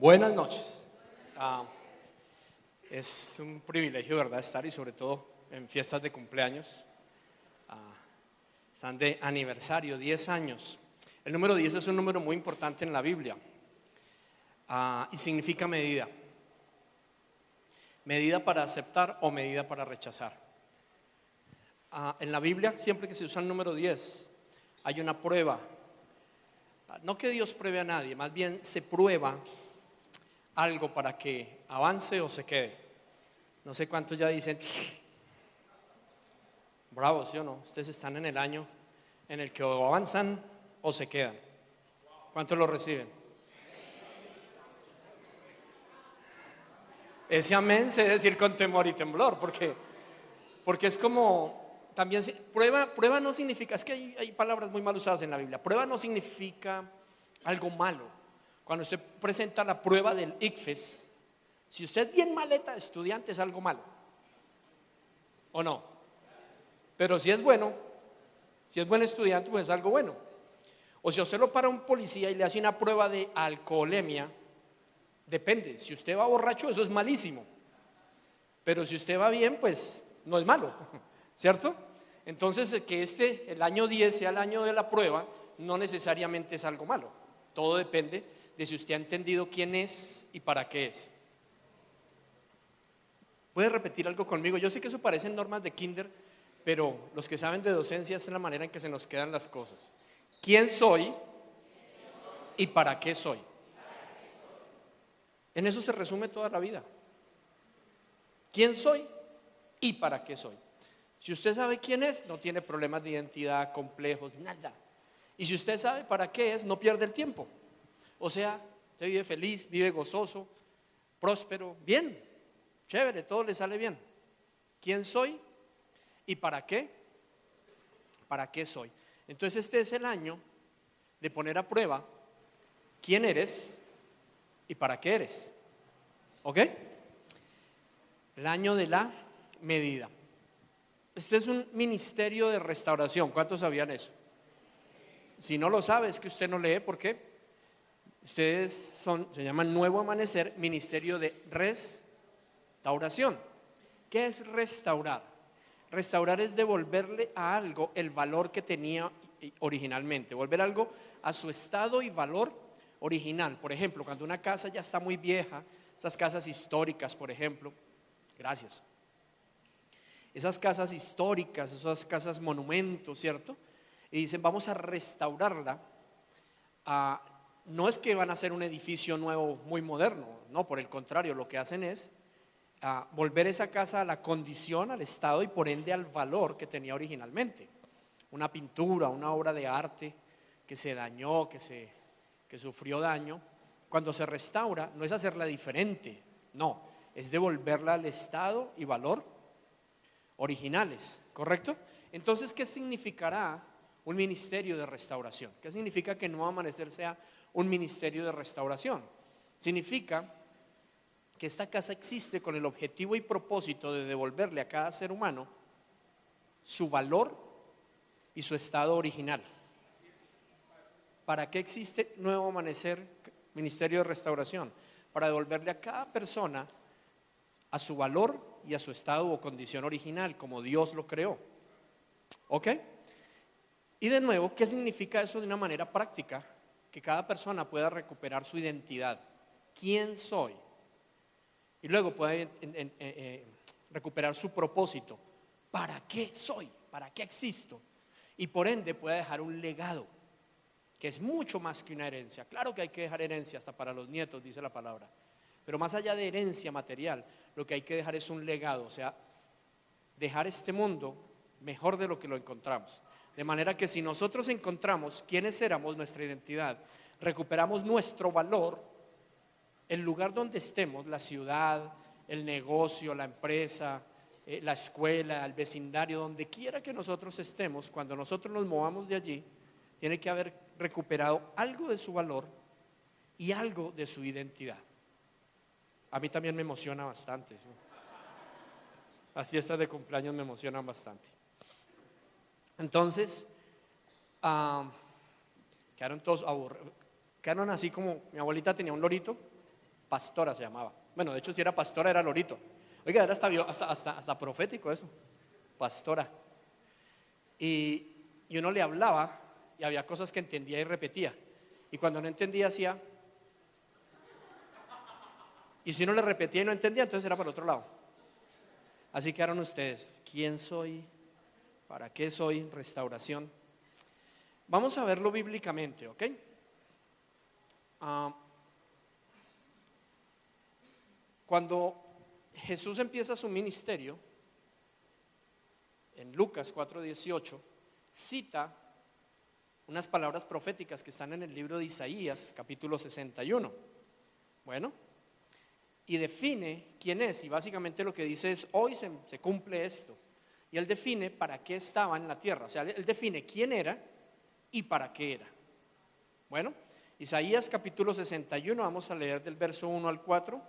Buenas noches. Ah, es un privilegio, ¿verdad?, estar y sobre todo en fiestas de cumpleaños. Están de aniversario, 10 años. El número 10 es un número muy importante en la Biblia y significa medida. Medida para aceptar o medida para rechazar. En la Biblia, siempre que se usa el número 10, hay una prueba. No que Dios pruebe a nadie, más bien se prueba algo para que avance o se quede. No sé cuántos ya dicen, bravo, ¿sí o no? Ustedes están en el año en el que o avanzan o se quedan. ¿Cuántos lo reciben? Ese amén se debe decir con temor y temblor, porque es como, también prueba no significa, es que hay palabras muy mal usadas en la Biblia. Prueba no significa algo malo. Cuando usted presenta la prueba del ICFES, si usted es bien maleta de estudiante es algo malo, ¿o no? Pero si es bueno, si es buen estudiante, pues es algo bueno. O si usted lo para un policía y le hace una prueba de alcoholemia, depende, si usted va borracho eso es malísimo, pero si usted va bien pues no es malo, ¿cierto? Entonces que el año 10 sea el año de la prueba no necesariamente es algo malo. Todo depende de si usted ha entendido quién es y para qué es. ¿Puede repetir algo conmigo? Yo sé que eso parecen normas de kinder, pero los que saben de docencia es la manera en que se nos quedan las cosas. ¿Quién soy y para qué soy? En eso se resume toda la vida. ¿Quién soy y para qué soy? Si usted sabe quién es, no tiene problemas de identidad, complejos, nada. Y si usted sabe para qué es, no pierde el tiempo. O sea, usted vive feliz, vive gozoso, próspero, bien, chévere, todo le sale bien. ¿Quién soy y para qué? ¿Para qué soy? Entonces este es el año de poner a prueba quién eres y para qué eres. ¿Ok? El año de la medida. Este es un ministerio de restauración. ¿Cuántos sabían eso? Si no lo sabe, es que usted no lee. ¿Por qué? Ustedes se llaman Nuevo Amanecer, ministerio de restauración. ¿Qué es restaurar? Restaurar es devolverle a algo el valor que tenía originalmente, volver algo a su estado y valor original. Por ejemplo, cuando una casa ya está muy vieja, esas casas históricas, por ejemplo, gracias. Esas casas históricas, esas casas monumentos, ¿cierto? Y dicen, vamos a restaurarla. No es que van a hacer un edificio nuevo muy moderno, no, por el contrario, lo que hacen es volver esa casa a la condición, al estado y por ende al valor que tenía originalmente. Una pintura, una obra de arte que se dañó, que sufrió daño, cuando se restaura no es hacerla diferente, no, es devolverla al estado y valor originales, ¿correcto? Entonces, ¿qué significará un ministerio de restauración? ¿Qué significa que Nuevo Amanecer sea un ministerio de restauración? Significa que esta casa existe con el objetivo y propósito de devolverle a cada ser humano su valor y su estado original. ¿Para qué existe Nuevo Amanecer, ministerio de restauración? Para devolverle a cada persona a su valor y a su estado o condición original, como Dios lo creó. ¿Ok? Y de nuevo, ¿qué significa eso de una manera práctica? Que cada persona pueda recuperar su identidad. ¿Quién soy? Y luego pueda recuperar su propósito. ¿Para qué soy? ¿Para qué existo? Y por ende pueda dejar un legado, que es mucho más que una herencia. Claro que hay que dejar herencia hasta para los nietos, dice la palabra. Pero más allá de herencia material, lo que hay que dejar es un legado. O sea, dejar este mundo mejor de lo que lo encontramos. De manera que si nosotros encontramos quiénes éramos, nuestra identidad, recuperamos nuestro valor, el lugar donde estemos, la ciudad, el negocio, la empresa, la escuela, el vecindario, donde quiera que nosotros estemos, cuando nosotros nos movamos de allí, tiene que haber recuperado algo de su valor y algo de su identidad. A mí también me emociona bastante. Las fiestas de cumpleaños me emocionan bastante. Entonces, quedaron todos aburridos. Quedaron así como mi abuelita tenía un lorito Pastora se llamaba. Bueno, de hecho, si era pastora, era Lorito. Oiga, era hasta profético eso. Pastora. Y uno le hablaba y había cosas que entendía y repetía. Y cuando no entendía, hacía. Y si uno le repetía y no entendía, entonces era para el otro lado. Así quedaron ustedes. ¿Quién soy? ¿Para qué soy? Restauración. Vamos a verlo bíblicamente, ¿ok? Cuando Jesús empieza su ministerio, en Lucas 4:18, cita unas palabras proféticas que están en el libro de Isaías, capítulo 61. Bueno, y define quién es, y básicamente lo que dice es: hoy se cumple esto. Y él define para qué estaba en la tierra, o sea, él define quién era y para qué era. Bueno, Isaías capítulo 61, vamos a leer del verso 1 al 4.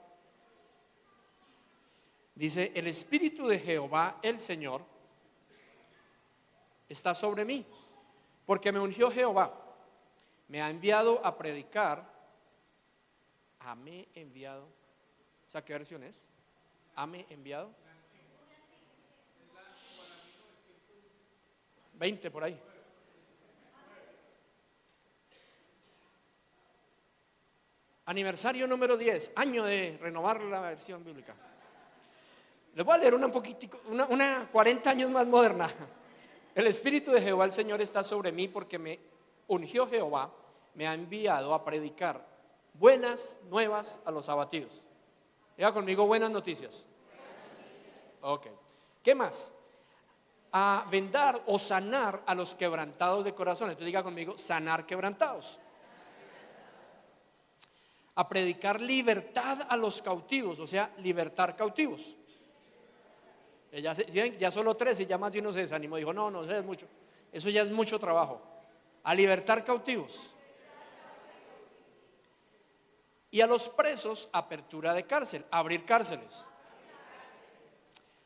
Dice: el Espíritu de Jehová, el Señor, está sobre mí, porque me ungió Jehová, me ha enviado a predicar. ¿Hame enviado? O sea, ¿qué versión es? ¿Hame enviado? 20 por ahí. Aniversario número 10, año de renovar la versión bíblica. Les voy a leer una 40 años más moderna. El Espíritu de Jehová el Señor está sobre mí, porque me ungió Jehová, me ha enviado a predicar buenas nuevas a los abatidos. Diga conmigo: buenas noticias. Ok. ¿Qué más? A vendar o sanar a los quebrantados de corazón. Entonces diga conmigo: sanar quebrantados. A predicar libertad a los cautivos, o sea, libertar cautivos. Ya solo 3 y ya más de uno se desanimó. Dijo: no, eso es mucho. Eso ya es mucho trabajo. A libertar cautivos. Y a los presos, apertura de cárcel, abrir cárceles.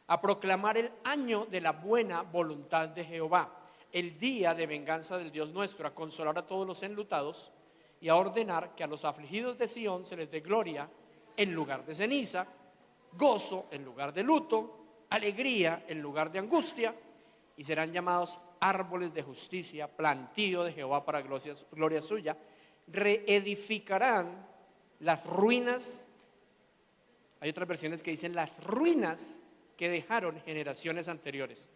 A proclamar el año de la buena voluntad de Jehová, el día de venganza del Dios nuestro, a consolar a todos los enlutados y a ordenar que a los afligidos de Sión se les dé gloria en lugar de ceniza, gozo en lugar de luto, alegría en lugar de angustia, y serán llamados árboles de justicia, plantío de Jehová para gloria suya. Reedificarán las ruinas. Hay otras versiones que dicen las ruinas que dejaron generaciones anteriores.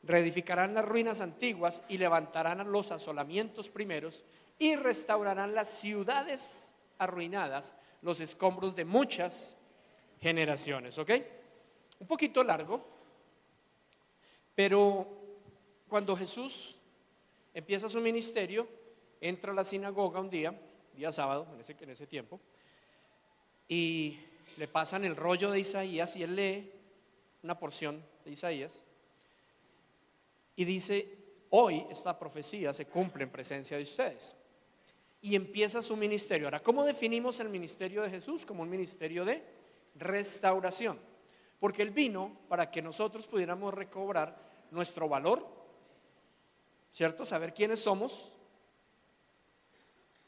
Reedificarán las ruinas antiguas y levantarán los asolamientos primeros y restaurarán las ciudades arruinadas, los escombros de muchas generaciones. ¿Ok? Un poquito largo, pero cuando Jesús empieza su ministerio, entra a la sinagoga un día sábado, en ese tiempo, y le pasan el rollo de Isaías y él lee una porción de Isaías y dice: hoy esta profecía se cumple en presencia de ustedes. Y empieza su ministerio. Ahora, ¿cómo definimos el ministerio de Jesús? Como un ministerio de restauración, porque él vino para que nosotros pudiéramos recobrar nuestro valor, ¿cierto? Saber quiénes somos,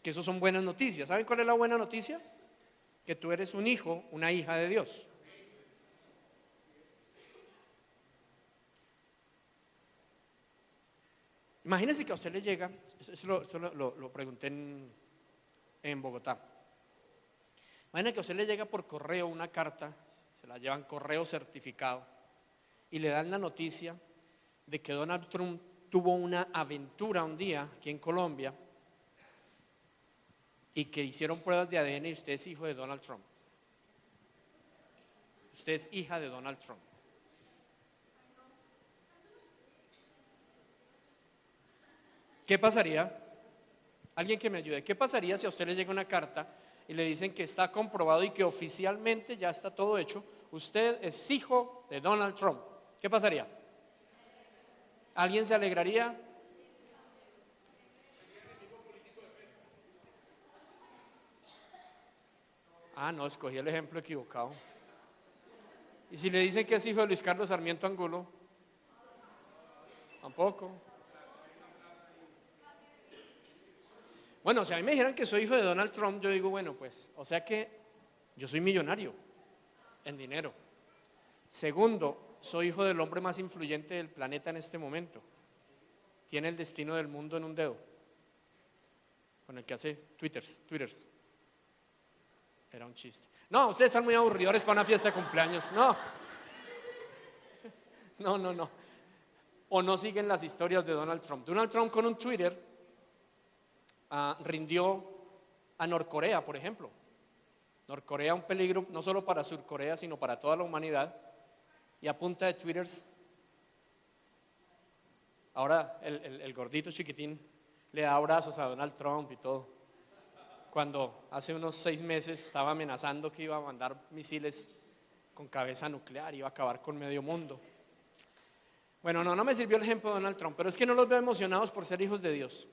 que eso son buenas noticias. ¿Saben cuál es la buena noticia? Que tú eres un hijo, una hija de Dios. Imagínense que a usted le llega, eso lo pregunté en Bogotá. Imagínense que a usted le llega por correo una carta, se la llevan correo certificado, y le dan la noticia de que Donald Trump tuvo una aventura un día aquí en Colombia y que hicieron pruebas de ADN y usted es hijo de Donald Trump. Usted es hija de Donald Trump. ¿Qué pasaría? Alguien que me ayude. ¿Qué pasaría si a usted le llega una carta y le dicen que está comprobado y que oficialmente ya está todo hecho? Usted es hijo de Donald Trump. ¿Qué pasaría? ¿Alguien se alegraría? No, escogí el ejemplo equivocado. ¿Y si le dicen que es hijo de Luis Carlos Sarmiento Angulo? Tampoco. Bueno, si a mí me dijeran que soy hijo de Donald Trump, yo digo, bueno, pues, o sea que Yo soy millonario en dinero. Segundo, soy hijo del hombre más influyente del planeta en este momento. Tiene el destino del mundo en un dedo, con el que hace twitters. Era un chiste. No, ustedes están muy aburridores para una fiesta de cumpleaños. No. O no siguen las historias de Donald Trump. Donald Trump con un Twitter rindió a Norcorea, por ejemplo. Norcorea un peligro no solo para Surcorea, sino para toda la humanidad. Y a punta de twitters, ahora el gordito chiquitín le da abrazos a Donald Trump y todo. Cuando hace unos 6 meses estaba amenazando que iba a mandar misiles con cabeza nuclear, iba a acabar con medio mundo. Bueno, no me sirvió el ejemplo de Donald Trump, pero es que no los veo emocionados por ser hijos de Dios.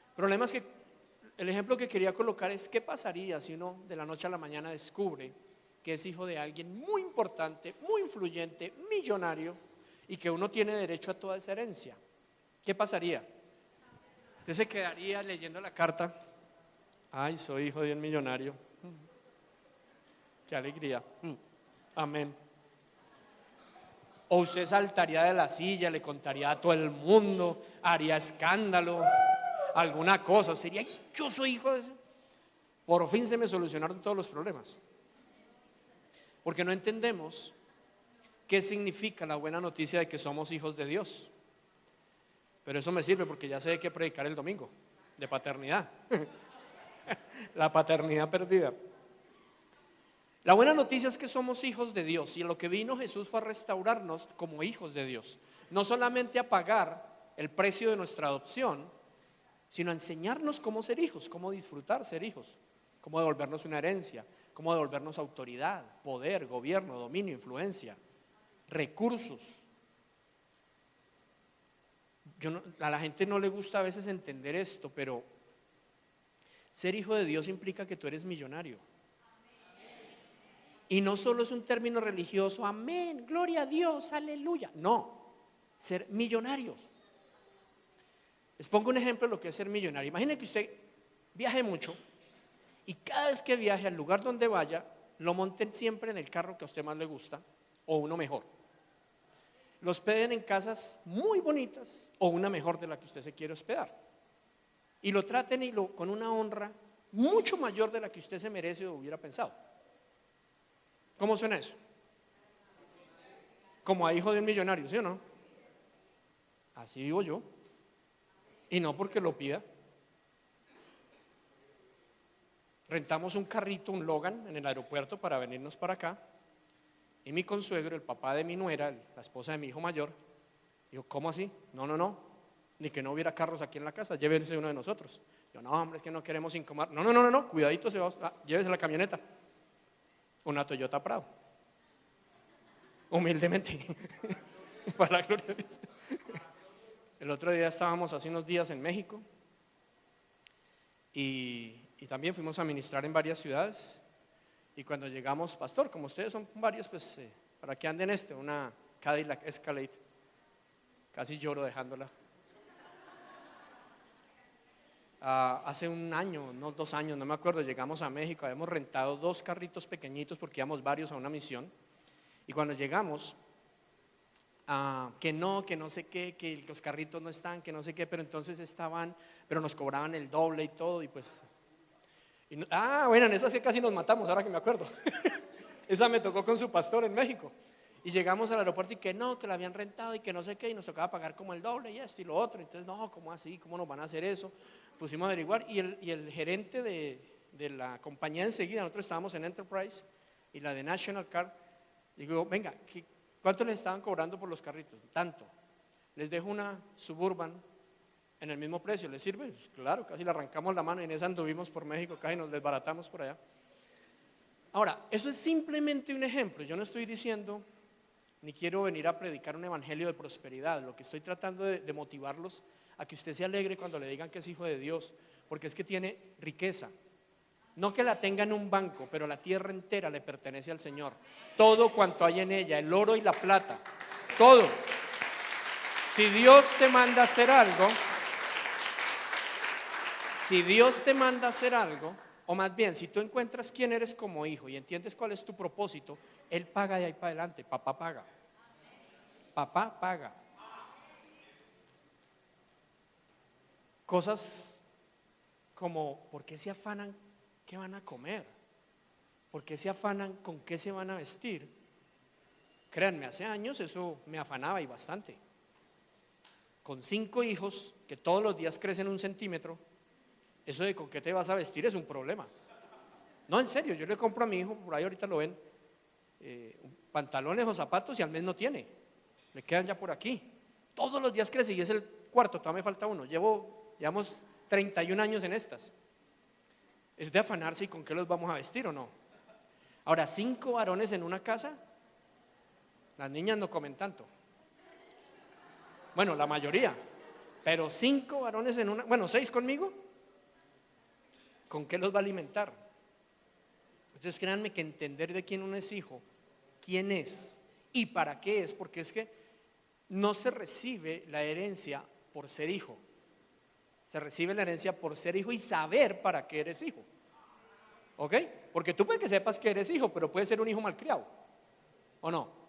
El problema es que el ejemplo que quería colocar es qué pasaría si uno de la noche a la mañana descubre que es hijo de alguien muy importante, muy influyente, millonario, y que uno tiene derecho a toda esa herencia. ¿Qué pasaría? Usted se quedaría leyendo la carta. Ay, soy hijo de un millonario. Qué alegría. Amén. O usted saltaría de la silla, le contaría a todo el mundo, haría escándalo, alguna cosa. Sería, yo soy hijo de ese. Por fin se me solucionaron todos los problemas. Porque no entendemos qué significa la buena noticia de que somos hijos de Dios. Pero eso me sirve porque ya sé de qué predicar el domingo, de paternidad. La paternidad perdida. La buena noticia es que somos hijos de Dios, y lo que vino Jesús fue a restaurarnos como hijos de Dios. No solamente a pagar el precio de nuestra adopción, sino a enseñarnos cómo ser hijos, cómo disfrutar ser hijos, cómo devolvernos una herencia, cómo devolvernos autoridad, poder, gobierno, dominio, influencia, recursos. A la gente no le gusta a veces entender esto, pero ser hijo de Dios implica que tú eres millonario. Y no solo es un término religioso, amén, gloria a Dios, aleluya. No, ser millonarios. Les pongo un ejemplo de lo que es ser millonario. Imaginen que usted viaje mucho y cada vez que viaje al lugar donde vaya, lo monten siempre en el carro que a usted más le gusta o uno mejor. Lo hospeden en casas muy bonitas o una mejor de la que usted se quiere hospedar. Y lo traten con una honra mucho mayor de la que usted se merece o hubiera pensado. ¿Cómo suena eso? Como a hijo de un millonario, ¿sí o no? Así vivo yo. Y no porque lo pida. Rentamos un carrito, un Logan, en el aeropuerto para venirnos para acá. Y mi consuegro, el papá de mi nuera, la esposa de mi hijo mayor, dijo, ¿cómo así? No, ni que no hubiera carros aquí en la casa, llévense uno de nosotros. Yo, no, hombre, es que no queremos incomodar. No, cuidadito, llévese la camioneta. Una Toyota Prado. Humildemente. Para la gloria de Dios. El otro día estábamos hace unos días en México y también fuimos a ministrar en varias ciudades. Y cuando llegamos, pastor, como ustedes son varios, pues para que anden una Cadillac Escalade. Casi lloro dejándola. Hace un año, no 2 años, no me acuerdo, llegamos a México, habíamos rentado 2 carritos pequeñitos porque íbamos varios a una misión. Y cuando llegamos, que no sé qué, que los carritos no están, que no sé qué, pero entonces estaban, pero nos cobraban el doble y todo, y pues... bueno, en esa sí casi nos matamos, ahora que me acuerdo. Esa me tocó con su pastor en México. Y llegamos al aeropuerto y que no, que la habían rentado y que no sé qué, y nos tocaba pagar como el doble y esto y lo otro. Entonces, no, ¿cómo así? ¿Cómo nos van a hacer eso? Pusimos a averiguar y el gerente de la compañía enseguida, nosotros estábamos en Enterprise y la de National Car, digo, venga, ¿cuánto les estaban cobrando por los carritos? Tanto. Les dejo una Suburban en el mismo precio, ¿les sirve? Pues claro, casi le arrancamos la mano y en esa anduvimos por México, casi nos desbaratamos por allá. Ahora, eso es simplemente un ejemplo, yo no estoy diciendo ni quiero venir a predicar un evangelio de prosperidad. Lo que estoy tratando de motivarlos a que usted se alegre cuando le digan que es hijo de Dios, porque es que tiene riqueza. No que la tenga en un banco, pero la tierra entera le pertenece al Señor. Todo cuanto hay en ella, el oro y la plata, todo. Si Dios te manda a hacer algo, O más bien, si tú encuentras quién eres como hijo y entiendes cuál es tu propósito, Él paga de ahí para adelante. Papá paga. Papá paga. Cosas como, ¿por qué se afanan qué van a comer? ¿Por qué se afanan con qué se van a vestir? Créanme, hace años eso me afanaba y bastante. Con 5 hijos que todos los días crecen 1 centímetro, eso de con qué te vas a vestir es un problema. No, en serio, yo le compro a mi hijo, por ahí ahorita lo ven, pantalones o zapatos y al mes no tiene, le quedan ya por aquí. Todos los días crece y es el cuarto, todavía me falta uno. Llevamos 31 años en estas. Es de afanarse y con qué los vamos a vestir o no. Ahora, 5 varones en una casa, las niñas no comen tanto. Bueno, la mayoría, pero 5 varones en una, bueno, 6 conmigo, ¿con qué los va a alimentar? Entonces créanme que entender de quién uno es hijo, quién es y para qué es, porque es que no se recibe la herencia por ser hijo, se recibe la herencia por ser hijo y saber para qué eres hijo. ¿Ok? Porque tú puedes que sepas que eres hijo, pero puedes ser un hijo malcriado, ¿o no?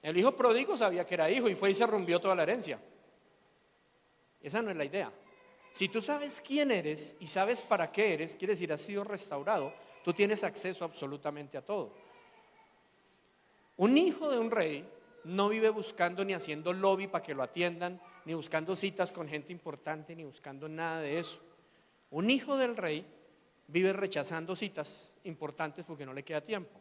El hijo pródigo sabía que era hijo y fue y se rompió toda la herencia. Esa no es la idea. Si tú sabes quién eres y sabes para qué eres, quiere decir has sido restaurado, tú tienes acceso absolutamente a todo. Un hijo de un rey no vive buscando ni haciendo lobby para que lo atiendan, ni buscando citas con gente importante, ni buscando nada de eso. Un hijo del rey vive rechazando citas importantes porque no le queda tiempo.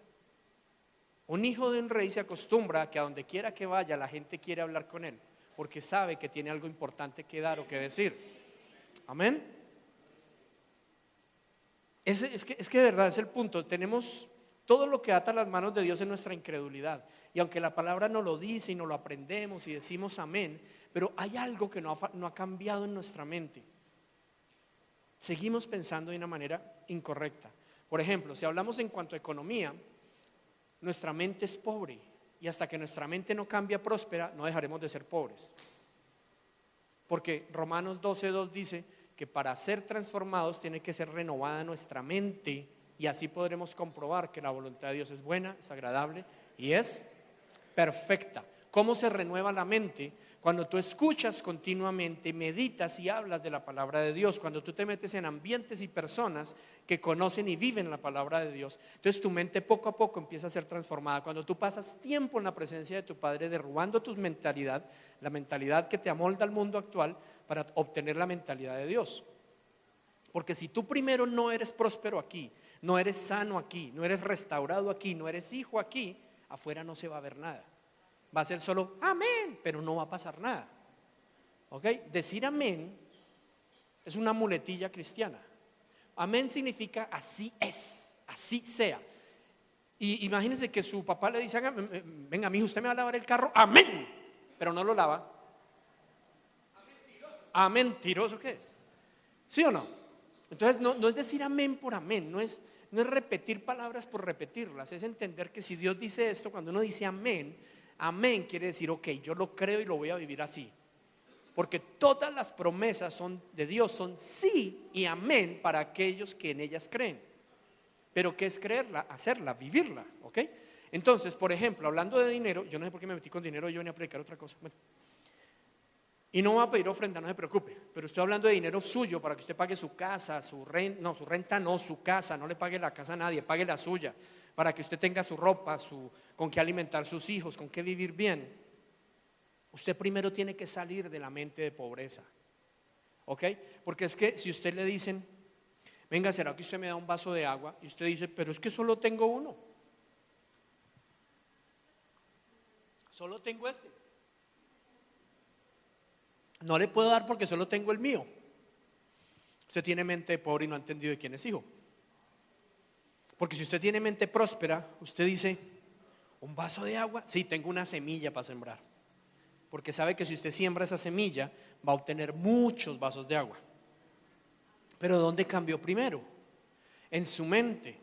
Un hijo de un rey se acostumbra a que a donde quiera que vaya la gente quiere hablar con él, porque sabe que tiene algo importante que dar o que decir. Amén. Es que de verdad es el punto. Tenemos todo lo que ata las manos de Dios en nuestra incredulidad. Y aunque la palabra no lo dice y no lo aprendemos y decimos amén, pero hay algo que no ha cambiado en nuestra mente. Seguimos pensando de una manera incorrecta. Por ejemplo, si hablamos en cuanto a economía, nuestra mente es pobre y hasta que nuestra mente no cambia próspera, no dejaremos de ser pobres. Porque Romanos 12:2 dice que para ser transformados tiene que ser renovada nuestra mente y así podremos comprobar que la voluntad de Dios es buena, es agradable y es perfecta. ¿Cómo se renueva la mente? Cuando tú escuchas continuamente, meditas y hablas de la palabra de Dios, cuando tú te metes en ambientes y personas que conocen y viven la palabra de Dios, entonces tu mente poco a poco empieza a ser transformada. Cuando tú pasas tiempo en la presencia de tu Padre derrubando tu mentalidad, la mentalidad que te amolda al mundo actual para obtener la mentalidad de Dios. Porque si tú primero no eres próspero aquí, no eres sano aquí, no eres restaurado aquí, no eres hijo aquí, afuera no se va a ver nada. Va a ser solo amén, pero no va a pasar nada. ¿Ok? Decir amén es una muletilla cristiana. Amén significa así es, así sea. Y imagínense que su papá le dice: venga, mijo, usted me va a lavar el carro, amén, pero no lo lava. ¿A mentiroso qué es? ¿Sí o no? Entonces no es decir amén por amén, no es repetir palabras por repetirlas, es entender que si Dios dice esto, cuando uno dice amén, amén quiere decir ok, yo lo creo y lo voy a vivir así. Porque todas las promesas de Dios son sí y amén para aquellos que en ellas creen. Pero ¿qué es creerla? Hacerla, vivirla, ¿ok? Entonces, por ejemplo, hablando de dinero, yo no sé por qué me metí con dinero, yo venía a predicar otra cosa. Bueno, y no va a pedir ofrenda, no se preocupe, pero estoy hablando de dinero suyo para que usted pague su casa, su renta no, su casa, no le pague la casa a nadie, pague la suya, para que usted tenga su ropa, con qué alimentar sus hijos, con qué vivir bien. Usted primero tiene que salir de la mente de pobreza, ¿ok? Porque es que si usted le dicen: venga, ¿será que usted me da un vaso de agua? Y usted dice: pero es que solo tengo uno, solo tengo este, no le puedo dar porque solo tengo el mío. Usted tiene mente de pobre y no ha entendido de quién es hijo. Porque si usted tiene mente próspera, usted dice: ¿un vaso de agua? Sí, tengo una semilla para sembrar. Porque sabe que si usted siembra esa semilla, va a obtener muchos vasos de agua. Pero ¿dónde cambió primero? En su mente.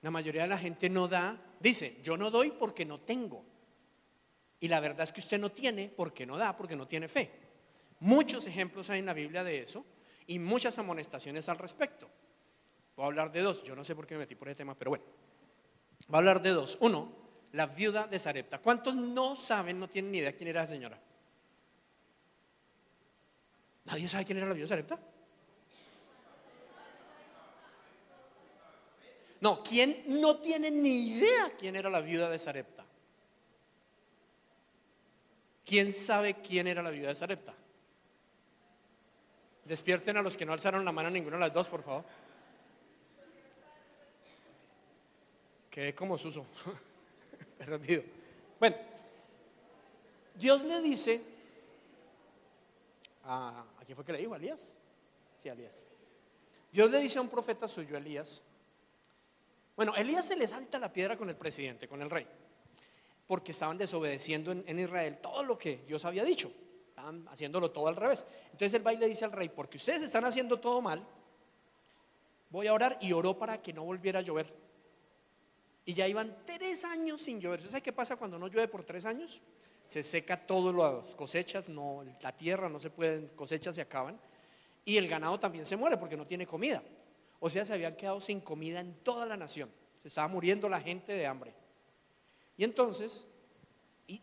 La mayoría de la gente no da, dice: yo no doy porque no tengo. Y la verdad es que usted no tiene porque no da, porque no tiene fe. Muchos ejemplos hay en la Biblia de eso y muchas amonestaciones al respecto. Voy a hablar de dos. Yo no sé por qué me metí por ese tema, pero bueno. Voy a hablar de dos. Uno, la viuda de Sarepta. ¿Cuántos no saben, no tienen ni idea quién era la señora? ¿Nadie sabe quién era la viuda de Sarepta? No, ¿quién no tiene ni idea quién era la viuda de Sarepta? ¿Quién sabe quién era la viuda de Sarepta? Despierten a los que no alzaron la mano, ninguna de las dos, por favor. Quedé como Suso, perdido. Bueno, Dios le dice ¿a quién fue que le dijo? ¿A Elías? Sí, a Elías. Dios le dice a un profeta suyo, Elías. Bueno, Elías se le salta la piedra con el presidente, con el rey, porque estaban desobedeciendo en Israel todo lo que Dios había dicho. Estaban haciéndolo todo al revés. Entonces él va y le dice al rey: porque ustedes están haciendo todo mal, voy a orar. Y oró para que no volviera a llover. Y ya iban 3 años sin llover. ¿Usted sabe qué pasa cuando no llueve por 3 años? Se seca todas las cosechas, no, la tierra no se pueden, cosechas se acaban. Y el ganado también se muere porque no tiene comida. O sea, se habían quedado sin comida en toda la nación. Se estaba muriendo la gente de hambre. Y entonces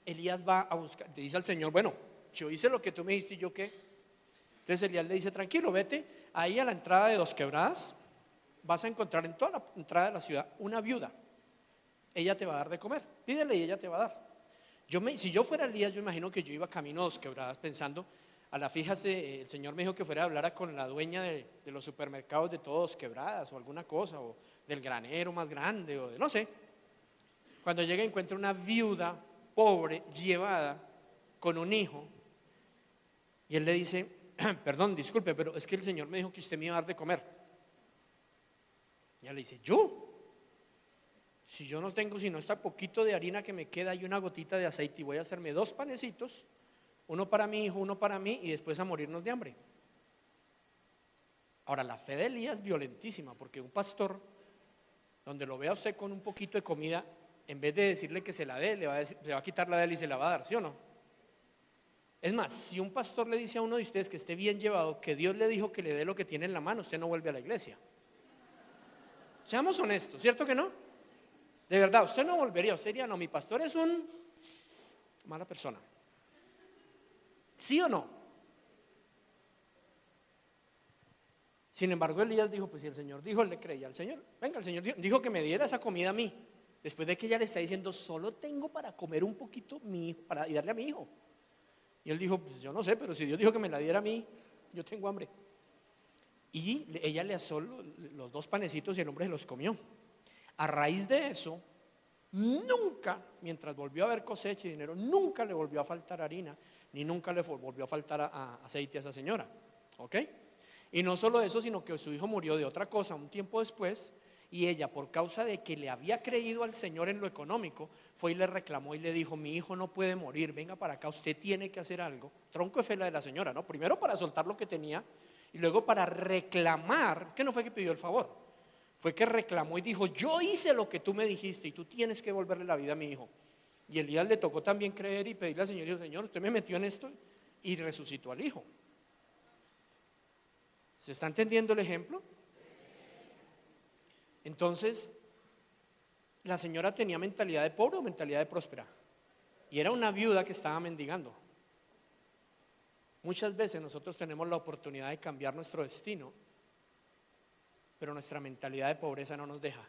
Elías va a buscar, le dice al Señor: bueno, yo hice lo que tú me dijiste, ¿y yo qué? Entonces Elías le dice: tranquilo, vete ahí a la entrada de Dos Quebradas. Vas a encontrar en toda la entrada de la ciudad una viuda. Ella te va a dar de comer, pídele y ella te va a dar. Si yo fuera Elías, yo imagino que yo iba camino a Dos Quebradas pensando: a la fija el Señor me dijo que fuera a hablar con la dueña de los supermercados de Dos Quebradas o alguna cosa, o del granero más grande, o de no sé. Cuando llega encuentra una viuda pobre, llevada, con un hijo, y él le dice: perdón, disculpe, pero es que el Señor me dijo que usted me iba a dar de comer. Y ella le dice: ¿yo? Si yo no tengo sino este poquito de harina que me queda y una gotita de aceite, y voy a hacerme 2 panecitos, uno para mi hijo, uno para mí, y después a morirnos de hambre. Ahora, la fe de Elías es violentísima, porque un pastor, donde lo vea usted con un poquito de comida, en vez de decirle que se la dé, se va a quitar la de él y se la va a dar, ¿sí o no? Es más, si un pastor le dice a uno de ustedes que esté bien llevado, que Dios le dijo que le dé lo que tiene en la mano, usted no vuelve a la iglesia. Seamos honestos, ¿cierto que no? De verdad, usted no volvería, usted diría: no, mi pastor es un mala persona. ¿Sí o no? Sin embargo, Elías dijo: pues si el Señor dijo, él le creía al Señor. Venga, el Señor dijo que me diera esa comida a mí. Después de que ella le está diciendo: solo tengo para comer un poquito mi hijo, para darle a mi hijo. Y él dijo: pues yo no sé, pero si Dios dijo que me la diera a mí, yo tengo hambre. Y ella le asó los 2 panecitos y el hombre se los comió. A raíz de eso, nunca, mientras volvió a haber cosecha y dinero, nunca le volvió a faltar harina, ni nunca le volvió a faltar aceite a esa señora. ¿Ok? Y no solo eso, sino que su hijo murió de otra cosa un tiempo después, y ella, por causa de que le había creído al Señor en lo económico, fue y le reclamó y le dijo: mi hijo no puede morir, venga para acá, usted tiene que hacer algo. Tronco de fe la de la señora, ¿no? Primero para soltar lo que tenía, y luego para reclamar, que no fue que pidió el favor, fue que reclamó y dijo: yo hice lo que tú me dijiste y tú tienes que devolverle la vida a mi hijo. Y Elías le tocó también creer y pedirle al Señor: y dijo: Señor, usted me metió en esto, y resucitó al hijo. ¿Se está entendiendo el ejemplo? Entonces, la señora tenía mentalidad de pobre o mentalidad de próspera, y era una viuda que estaba mendigando. Muchas veces nosotros tenemos la oportunidad de cambiar nuestro destino, pero nuestra mentalidad de pobreza no nos deja.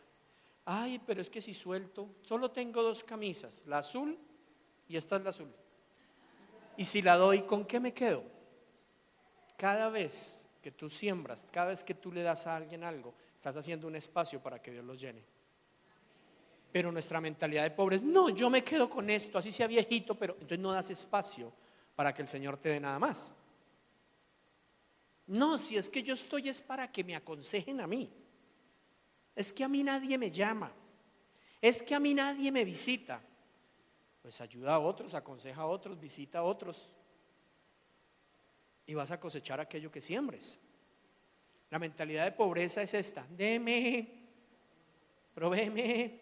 Ay, pero es que si suelto, solo tengo 2 camisas, la azul y esta es la azul. Y si la doy, ¿con qué me quedo? Cada vez que tú siembras, cada vez que tú le das a alguien algo, estás haciendo un espacio para que Dios los llene. Pero nuestra mentalidad de pobre es: no, yo me quedo con esto, así sea viejito, pero entonces no das espacio para que el Señor te dé nada más. No, si es que yo estoy es para que me aconsejen a mí. Es que a mí nadie me llama. Es que a mí nadie me visita. Pues ayuda a otros, aconseja a otros, visita a otros, y vas a cosechar aquello que siembres. La mentalidad de pobreza es esta: deme, provéeme,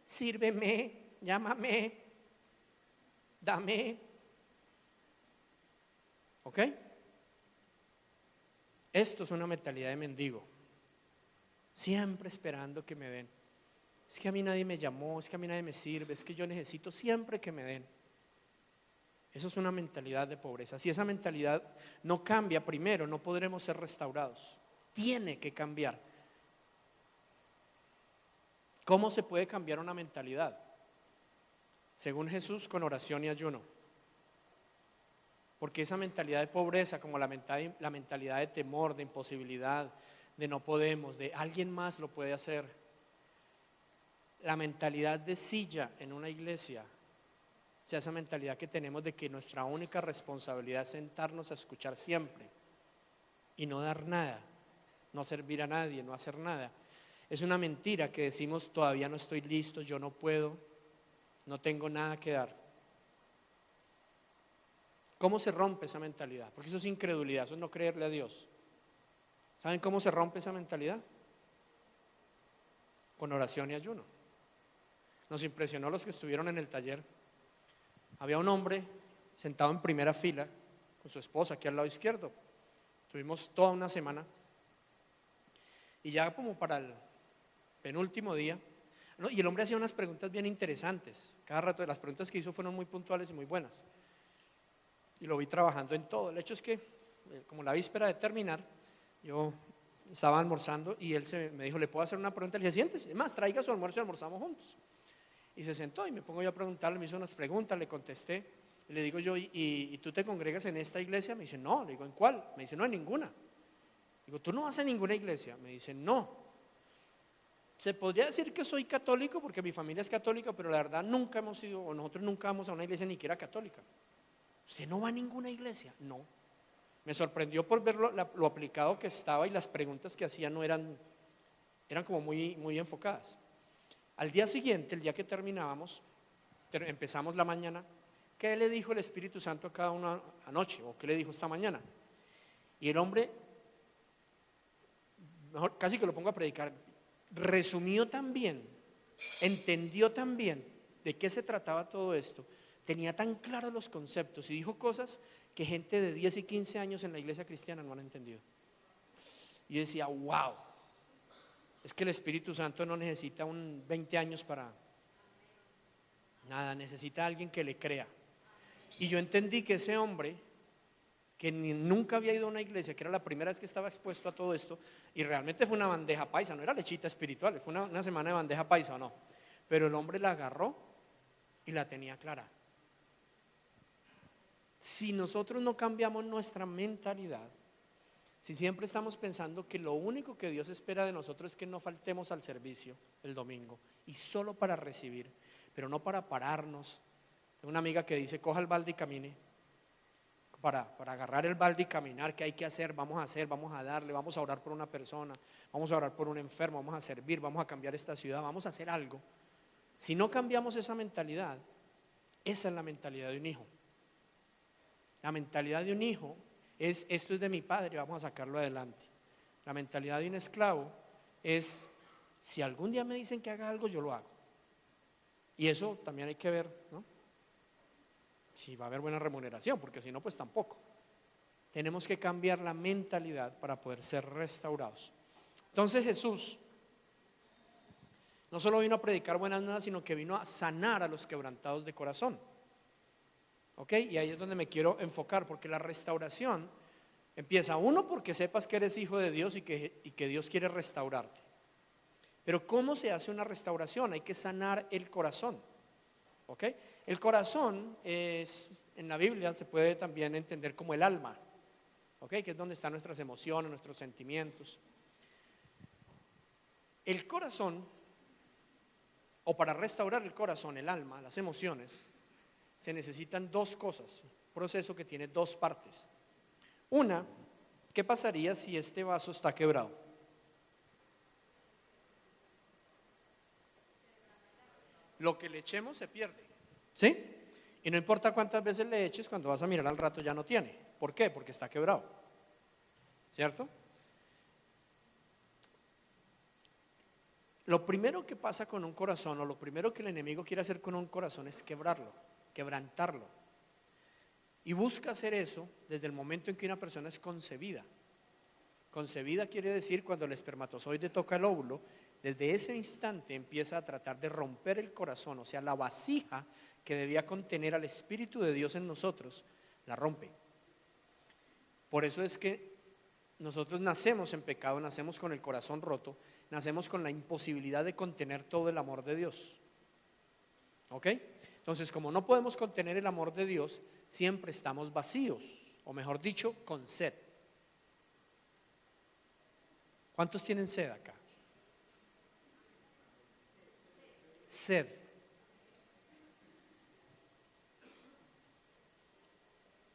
sírveme, llámame, dame. ¿Ok? Esto es una mentalidad de mendigo. siempre esperando que me den. Es que a mí nadie me llamó, es que a mí nadie me sirve, es que yo necesito siempre que me den. Eso es una mentalidad de pobreza. Si esa mentalidad no cambia primero, no podremos ser restaurados. Tiene que cambiar. ¿Cómo se puede cambiar una mentalidad? Según Jesús, con oración y ayuno. Porque esa mentalidad de pobreza, como la mentalidad de temor, de imposibilidad, de no podemos, de alguien más lo puede hacer, la mentalidad de silla en una iglesia, o sea, esa mentalidad que tenemos de que nuestra única responsabilidad es sentarnos a escuchar siempre y no dar nada, no servir a nadie, no hacer nada. Es una mentira que decimos: todavía no estoy listo, yo no puedo, no tengo nada que dar. ¿Cómo se rompe esa mentalidad? Porque eso es incredulidad, eso es no creerle a Dios. ¿Saben cómo se rompe esa mentalidad? Con oración y ayuno. Nos impresionó los que estuvieron en el taller. Había un hombre sentado en primera fila con su esposa aquí al lado izquierdo. Estuvimos toda una semana y ya como para el penúltimo día, ¿no? Y el hombre hacía unas preguntas bien interesantes. Cada rato las preguntas que hizo fueron muy puntuales y muy buenas. Y lo vi trabajando en todo. El hecho es que, como la víspera de terminar, yo estaba almorzando y él me dijo: ¿le puedo hacer una pregunta? Le dije: siéntese, es más, traiga su almuerzo y almorzamos juntos. Y se sentó y me pongo yo a preguntarle, me hizo unas preguntas, le contesté. Y le digo yo: ¿y tú te congregas en esta iglesia? Me dice: no. Le digo: ¿en cuál? Me dice: no, en ninguna. Digo: ¿tú no vas a ninguna iglesia? Me dice: no. Se podría decir que soy católico porque mi familia es católica, pero la verdad nunca hemos ido, o nosotros nunca vamos a una iglesia ni siquiera católica. ¿Usted no va a ninguna iglesia? No. Me sorprendió por ver lo aplicado que estaba y las preguntas que hacía no eran como muy enfocadas. Al día siguiente, el día que terminábamos, empezamos la mañana. ¿Qué le dijo el Espíritu Santo a cada uno anoche? ¿O qué le dijo esta mañana? Y el hombre, mejor, casi que lo pongo a predicar, resumió tan bien, entendió tan bien de qué se trataba todo esto, tenía tan claros los conceptos y dijo cosas que gente de 10 y 15 años en la iglesia cristiana no han entendido. Y yo decía: wow, es que el Espíritu Santo no necesita 20 años para nada, necesita a alguien que le crea. Y yo entendí que ese hombre, que nunca había ido a una iglesia, que era la primera vez que estaba expuesto a todo esto, y realmente fue una bandeja paisa, no era lechita espiritual, fue una semana de bandeja paisa, ¿o no? Pero el hombre la agarró y la tenía clara. Si nosotros no cambiamos nuestra mentalidad, si siempre estamos pensando que lo único que Dios espera de nosotros es que no faltemos al servicio el domingo y solo para recibir, pero no para pararnos. Tengo una amiga que dice: coja el balde y camine. Para agarrar el balde y caminar, ¿qué hay que hacer? Vamos a darle, vamos a orar por una persona, vamos a orar por un enfermo, vamos a servir, vamos a cambiar esta ciudad, vamos a hacer algo. Si no cambiamos esa mentalidad, esa es la mentalidad de un hijo. La mentalidad de un hijo es: esto es de mi padre, vamos a sacarlo adelante. La mentalidad de un esclavo es: si algún día me dicen que haga algo, yo lo hago. Y eso también hay que ver, ¿no? Si va a haber buena remuneración, porque si no, pues tampoco. Tenemos que cambiar la mentalidad para poder ser restaurados. Entonces Jesús no solo vino a predicar buenas nuevas, sino que vino a sanar a los quebrantados de corazón. ¿Ok? Y ahí es donde me quiero enfocar, porque la restauración empieza, uno, porque sepas que eres hijo de Dios y que Dios quiere restaurarte. Pero ¿cómo se hace una restauración? Hay que sanar el corazón. ¿Ok? El corazón en la Biblia se puede también entender como el alma. ¿Ok? Que es donde están nuestras emociones, nuestros sentimientos. El corazón, o para restaurar el corazón, el alma, las emociones, se necesitan dos cosas, un proceso que tiene dos partes. Una, ¿qué pasaría si este vaso está quebrado? Lo que le echemos se pierde, ¿sí? Y no importa cuántas veces le eches, cuando vas a mirar al rato ya no tiene. ¿Por qué? Porque está quebrado, ¿cierto? Lo primero que pasa con un corazón, o lo primero que el enemigo quiere hacer con un corazón, es quebrarlo, quebrantarlo. Y busca hacer eso desde el momento en que una persona es concebida. Concebida quiere decir cuando el espermatozoide toca el óvulo, desde ese instante empieza a tratar de romper el corazón, o sea, la vasija que debía contener al Espíritu de Dios en nosotros, la rompe. Por eso es que nosotros nacemos en pecado, nacemos con el corazón roto, nacemos con la imposibilidad de contener todo el amor de Dios. ¿Ok? Entonces, como no podemos contener el amor de Dios, siempre estamos vacíos, o mejor dicho, con sed. ¿Cuántos tienen sed acá? Sed.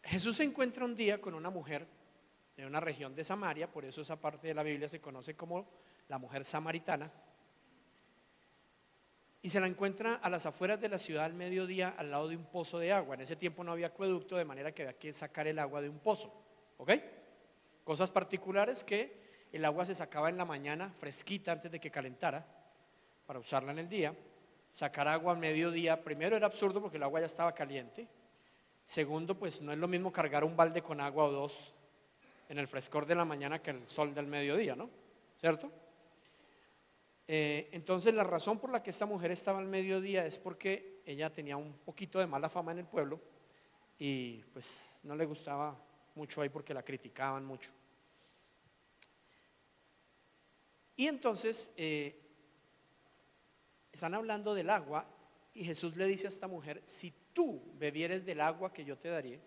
Jesús se encuentra un día con una mujer de una región de Samaria, por eso esa parte de la Biblia se conoce como la mujer samaritana, y se la encuentra a las afueras de la ciudad al mediodía al lado de un pozo de agua. En ese tiempo no había acueducto, de manera que había que sacar el agua de un pozo. ¿Ok? Cosas particulares, que el agua se sacaba en la mañana fresquita antes de que calentara para usarla en el día. Sacar agua al mediodía, primero era absurdo porque el agua ya estaba caliente. Segundo, pues no es lo mismo cargar un balde con agua o dos en el frescor de la mañana que el sol del mediodía, ¿no? ¿Cierto? Entonces la razón por la que esta mujer estaba al mediodía es porque ella tenía un poquito de mala fama en el pueblo y pues no le gustaba mucho ahí porque la criticaban mucho. Y entonces están hablando del agua y Jesús le dice a esta mujer: si tú bebieres del agua que yo te daré,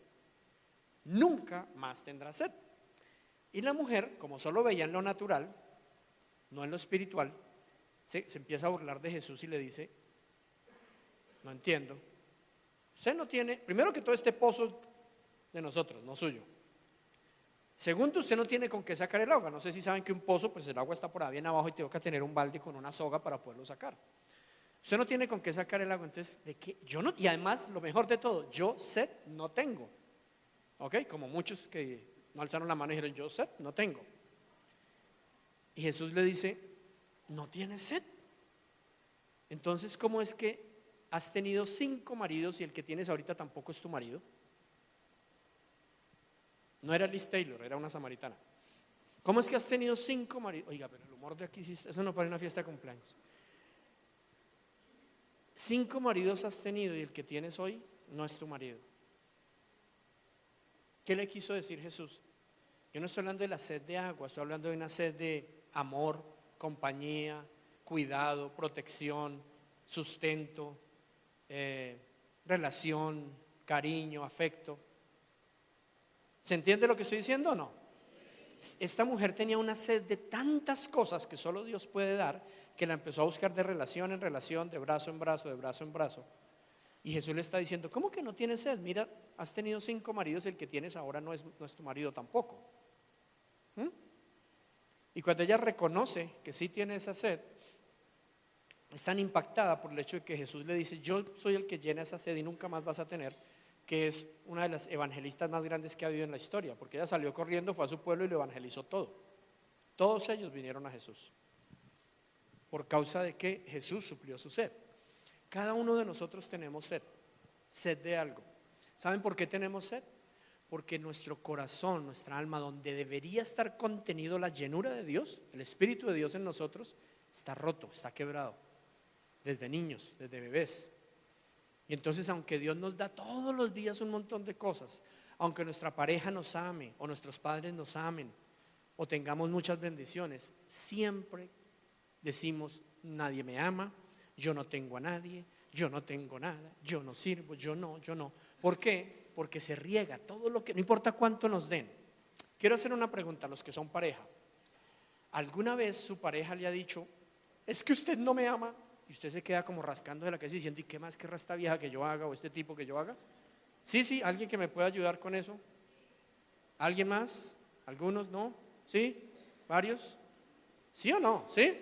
nunca más tendrás sed. Y la mujer, como solo veía en lo natural, no en lo espiritual, se empieza a burlar de Jesús y le dice: no entiendo, usted no tiene, primero que todo, este pozo de nosotros, no suyo. Segundo, usted no tiene con qué sacar el agua. No sé si saben que un pozo, pues el agua está por ahí bien abajo y tengo que tener un balde con una soga para poderlo sacar. Usted no tiene con qué sacar el agua, entonces, ¿de qué? Yo no, y además, lo mejor de todo, yo sed no tengo. ¿Ok? Como muchos que no alzaron la mano y dijeron: yo sed no tengo. Y Jesús le dice: ¿no tienes sed? Entonces, ¿cómo es que has tenido 5 maridos y el que tienes ahorita tampoco es tu marido? No era Liz Taylor, era una samaritana. ¿Cómo es que has tenido 5 maridos? Oiga, pero el humor de aquí, eso no para una fiesta de cumpleaños. 5 maridos has tenido y el que tienes hoy no es tu marido. ¿Qué le quiso decir Jesús? Yo no estoy hablando de la sed de agua, estoy hablando de una sed de amor, compañía, cuidado, protección, sustento, relación, cariño, afecto. ¿Se entiende lo que estoy diciendo o no? Esta mujer tenía una sed de tantas cosas que solo Dios puede dar, que la empezó a buscar de relación en relación, de brazo en brazo, de brazo en brazo. Y Jesús le está diciendo: ¿cómo que no tienes sed? Mira, has tenido 5 maridos, el que tienes ahora no es tu marido tampoco. Y cuando ella reconoce que sí tiene esa sed, es tan impactada por el hecho de que Jesús le dice: yo soy el que llena esa sed y nunca más vas a tener, que es una de las evangelistas más grandes que ha habido en la historia, porque ella salió corriendo, fue a su pueblo y lo evangelizó todo. Todos ellos vinieron a Jesús por causa de que Jesús suplió su sed. Cada uno de nosotros tenemos sed, sed de algo. ¿Saben por qué tenemos sed? Porque nuestro corazón, nuestra alma, donde debería estar contenido la llenura de Dios, el Espíritu de Dios en nosotros, está roto, está quebrado, desde niños, desde bebés. Y entonces, aunque Dios nos da todos los días un montón de cosas, aunque nuestra pareja nos ame o nuestros padres nos amen o tengamos muchas bendiciones, siempre decimos: nadie me ama, yo no tengo a nadie, yo no tengo nada, yo no sirvo, yo no. ¿Por qué? Porque se riega todo lo que, no importa cuánto nos den. Quiero hacer una pregunta a los que son pareja. ¿Alguna vez su pareja le ha dicho: es que usted no me ama? Y usted se queda como rascando de la cabeza diciendo: ¿y qué más querrá esta vieja que yo haga o este tipo que yo haga? Sí, alguien que me pueda ayudar con eso. ¿Alguien más? ¿Algunos? ¿No? ¿Sí? ¿Varios? ¿Sí o no? ¿Sí?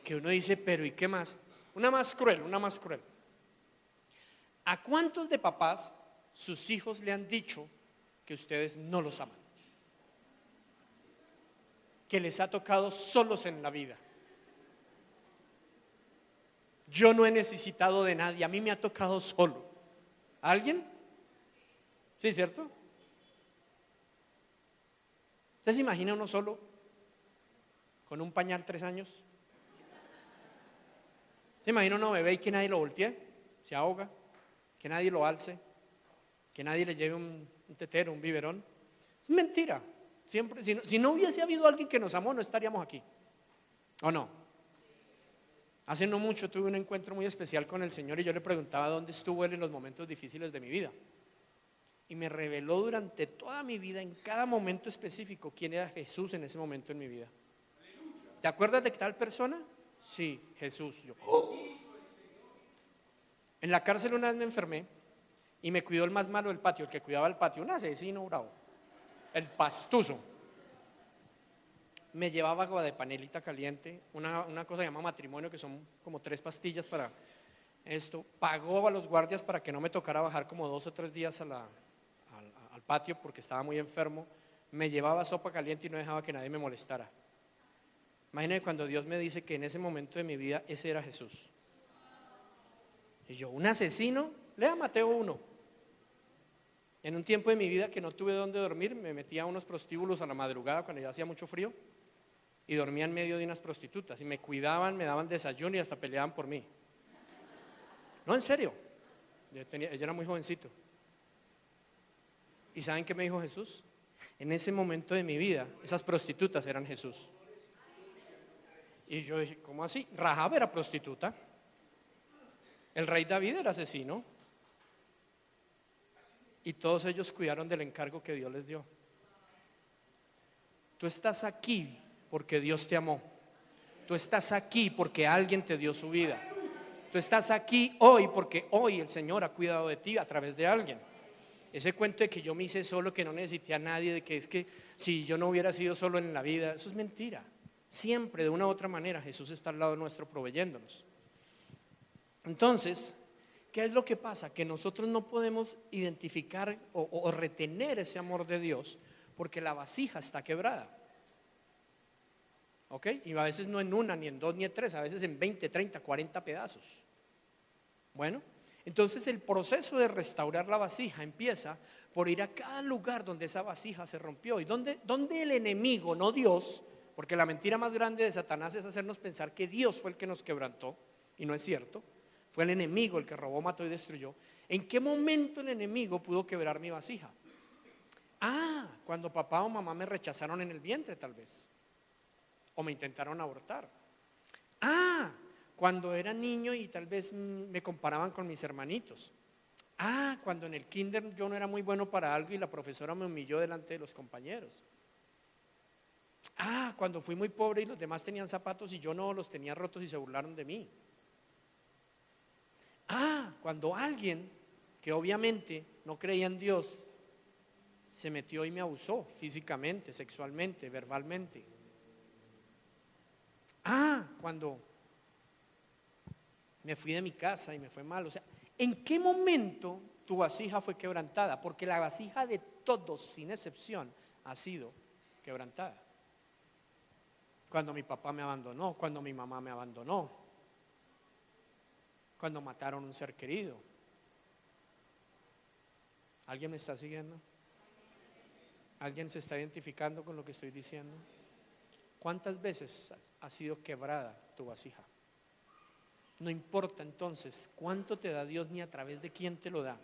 Que uno dice: pero ¿y qué más? Una más cruel. ¿A cuántos de papás sus hijos le han dicho que ustedes no los aman? Que les ha tocado solos en la vida. Yo no he necesitado de nadie, a mí me ha tocado solo. ¿Alguien? ¿Sí, cierto? ¿Usted se imagina uno solo con un pañal 3 años? ¿Se imagina uno bebé y que nadie lo voltee? Se ahoga, que nadie lo alce, que nadie le lleve un tetero, un biberón. Es mentira. Siempre, si no hubiese habido alguien que nos amó, no estaríamos aquí. ¿O no? Hace no mucho tuve un encuentro muy especial con el Señor y yo le preguntaba dónde estuvo Él en los momentos difíciles de mi vida. Y me reveló durante toda mi vida, en cada momento específico, quién era Jesús en ese momento en mi vida. ¿Te acuerdas de tal persona? Sí, Jesús. Yo, En la cárcel una vez me enfermé y me cuidó el más malo del patio, el que cuidaba el patio, un asesino bravo, el pastuso. Me llevaba agua de panelita caliente, una cosa que se llama matrimonio, que son como 3 pastillas para esto. Pagó a los guardias para que no me tocara bajar como 2 o 3 días al patio porque estaba muy enfermo. Me llevaba sopa caliente y no dejaba que nadie me molestara. Imagínate cuando Dios me dice que en ese momento de mi vida ese era Jesús. Y yo, un asesino, lea Mateo 1. En un tiempo de mi vida que no tuve dónde dormir, me metía a unos prostíbulos a la madrugada cuando ya hacía mucho frío y dormía en medio de unas prostitutas y me cuidaban, me daban desayuno y hasta peleaban por mí. No, en serio. Ella era muy jovencito. ¿Y saben qué me dijo Jesús? En ese momento de mi vida, esas prostitutas eran Jesús. Y yo dije, ¿cómo así? Rahab era prostituta. El rey David era asesino. Y todos ellos cuidaron del encargo que Dios les dio. Tú estás aquí porque Dios te amó. Tú estás aquí porque alguien te dio su vida. Tú estás aquí hoy porque hoy el Señor ha cuidado de ti a través de alguien. Ese cuento de que yo me hice solo, que no necesité a nadie, de que es que si yo no hubiera sido solo en la vida, eso es mentira. Siempre de una u otra manera Jesús está al lado nuestro proveyéndonos. Entonces, ¿qué es lo que pasa? Que nosotros no podemos identificar o retener ese amor de Dios porque la vasija está quebrada. ¿Ok? Y a veces no en una, ni en 2, ni en 3, a veces en 20, 30, 40 pedazos. Bueno, entonces el proceso de restaurar la vasija empieza por ir a cada lugar donde esa vasija se rompió. ¿Y donde el enemigo, no Dios? Porque la mentira más grande de Satanás es hacernos pensar que Dios fue el que nos quebrantó, y no es cierto. Fue el enemigo el que robó, mató y destruyó. ¿En qué momento el enemigo pudo quebrar mi vasija? Cuando papá o mamá me rechazaron en el vientre, tal vez, o me intentaron abortar. Cuando era niño y tal vez me comparaban con mis hermanitos. Cuando en el kinder yo no era muy bueno para algo y la profesora me humilló delante de los compañeros. Cuando fui muy pobre y los demás tenían zapatos y yo no, los tenía rotos y se burlaron de mí. Cuando alguien que obviamente no creía en Dios se metió y me abusó físicamente, sexualmente, verbalmente. Cuando me fui de mi casa y me fue mal. O sea, ¿en qué momento tu vasija fue quebrantada? Porque la vasija de todos, sin excepción, ha sido quebrantada. Cuando mi papá me abandonó, cuando mi mamá me abandonó, cuando mataron a un ser querido. ¿Alguien me está siguiendo? ¿Alguien se está identificando con lo que estoy diciendo? ¿Cuántas veces ha sido quebrada tu vasija? No importa entonces cuánto te da Dios ni a través de quién te lo da,